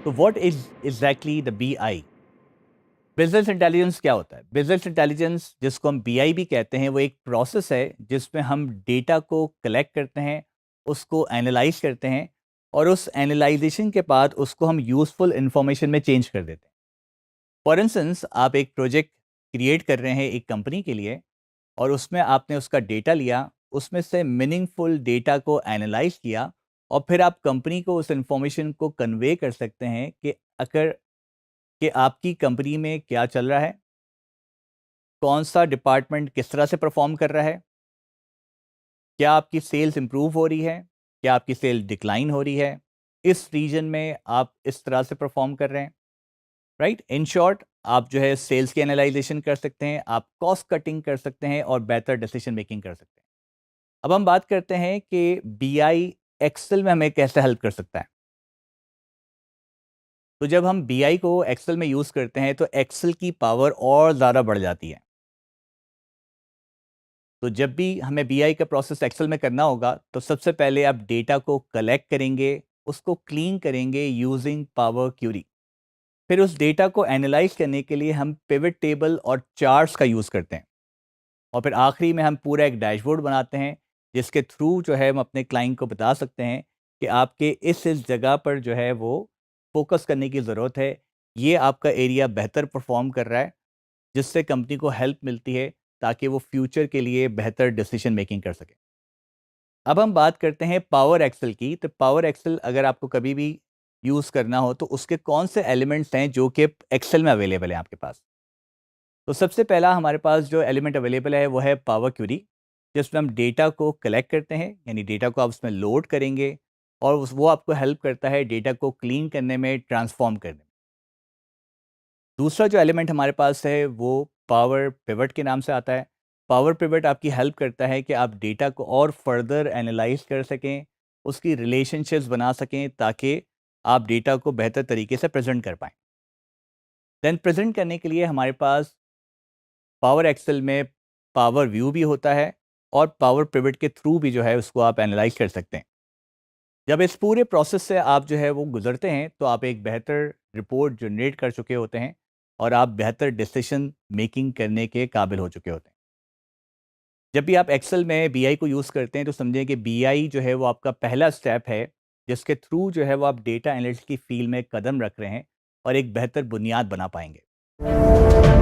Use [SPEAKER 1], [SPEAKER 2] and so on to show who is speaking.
[SPEAKER 1] तो what is exactly the BI? Business intelligence क्या होता है? बिजनेस इंटेलिजेंस, जिसको हम बीआई भी कहते हैं, वो एक प्रोसेस है जिसमें हम डेटा को कलेक्ट करते हैं, उसको एनालाइज करते हैं, और उस एनालाइजेशन के बाद उसको हम यूजफुल इंफॉर्मेशन में चेंज कर देते हैं। फॉर इंस्टेंस, आप एक प्रोजेक्ट क्रिएट कर रहे हैं एक कंपनी के लिए, और उसमें आपने उसका डेटा लिया, उसमें से मीनिंगफुल डेटा को एनालाइज किया, और फिर आप कंपनी को उस इंफॉर्मेशन को कन्वे कर सकते हैं कि अगर कि आपकी कंपनी में क्या चल रहा है, कौन सा डिपार्टमेंट किस तरह से परफॉर्म कर रहा है, क्या आपकी सेल्स इंप्रूव हो रही है, क्या आपकी सेल डिक्लाइन हो रही है, इस रीजन में आप इस तरह से परफॉर्म कर रहे हैं। राइट, इन शॉर्ट, आप जो है सेल्स की एनालाइजेशन कर सकते हैं, आप कॉस्ट कटिंग कर सकते हैं, और बेहतर डिसीजन मेकिंग कर सकते हैं। अब हम बात करते हैं कि बीआई एक्सेल में हमें कैसे हेल्प कर सकता है। तो जब हम बीआई को एक्सेल में यूज़ करते हैं तो एक्सेल की पावर और ज़्यादा बढ़ जाती है। तो जब भी हमें बीआई का प्रोसेस एक्सेल में करना होगा, तो सबसे पहले आप डेटा को कलेक्ट करेंगे, उसको क्लीन करेंगे यूजिंग पावर क्यूरी। फिर उस डेटा को एनालाइज करने के लिए हम पिवट टेबल और चार्ट्स का यूज़ करते हैं, और फिर आखिरी में हम पूरा एक डैशबोर्ड बनाते हैं, जिसके थ्रू जो है हम अपने क्लाइंट को बता सकते हैं कि आपके इस जगह पर जो है वो फोकस करने की ज़रूरत है, ये आपका एरिया बेहतर परफॉर्म कर रहा है, जिससे कंपनी को हेल्प मिलती है ताकि वो फ्यूचर के लिए बेहतर डिसीजन मेकिंग कर सके। अब हम बात करते हैं पावर एक्सेल की। तो पावर एक्सेल अगर आपको कभी भी यूज़ करना हो, तो उसके कौन से एलिमेंट्स हैं जो कि एक्सेल में अवेलेबल हैं आपके पास? तो सबसे पहला हमारे पास जो एलिमेंट अवेलेबल है वो है पावर क्वेरी, जिसमें हम डेटा को कलेक्ट करते हैं, यानी डेटा को आप उसमें लोड करेंगे, और वो आपको हेल्प करता है डेटा को क्लीन करने में, ट्रांसफॉर्म करने में। दूसरा जो एलिमेंट हमारे पास है वो पावर पिवट के नाम से आता है। पावर पिवट आपकी हेल्प करता है कि आप डेटा को और फर्दर एनालाइज कर सकें, उसकी रिलेशनशिप्स बना सकें, ताकि आप डेटा को बेहतर तरीके से प्रेजेंट कर पाएँ। देन प्रेजेंट करने के लिए हमारे पास पावर एक्सेल में पावर व्यू भी होता है, और पावर पिवट के थ्रू भी जो है उसको आप एनालाइज कर सकते हैं। जब इस पूरे प्रोसेस से आप जो है वो गुजरते हैं, तो आप एक बेहतर रिपोर्ट जनरेट कर चुके होते हैं, और आप बेहतर डिसीजन मेकिंग करने के काबिल हो चुके होते हैं। जब भी आप एक्सेल में बीआई को यूज़ करते हैं, तो समझें कि बीआई जो है वो आपका पहला स्टेप है, जिसके थ्रू जो है वो आप डेटा एनालिटिक्स की फील्ड में कदम रख रहे हैं, और एक बेहतर बुनियाद बना पाएंगे।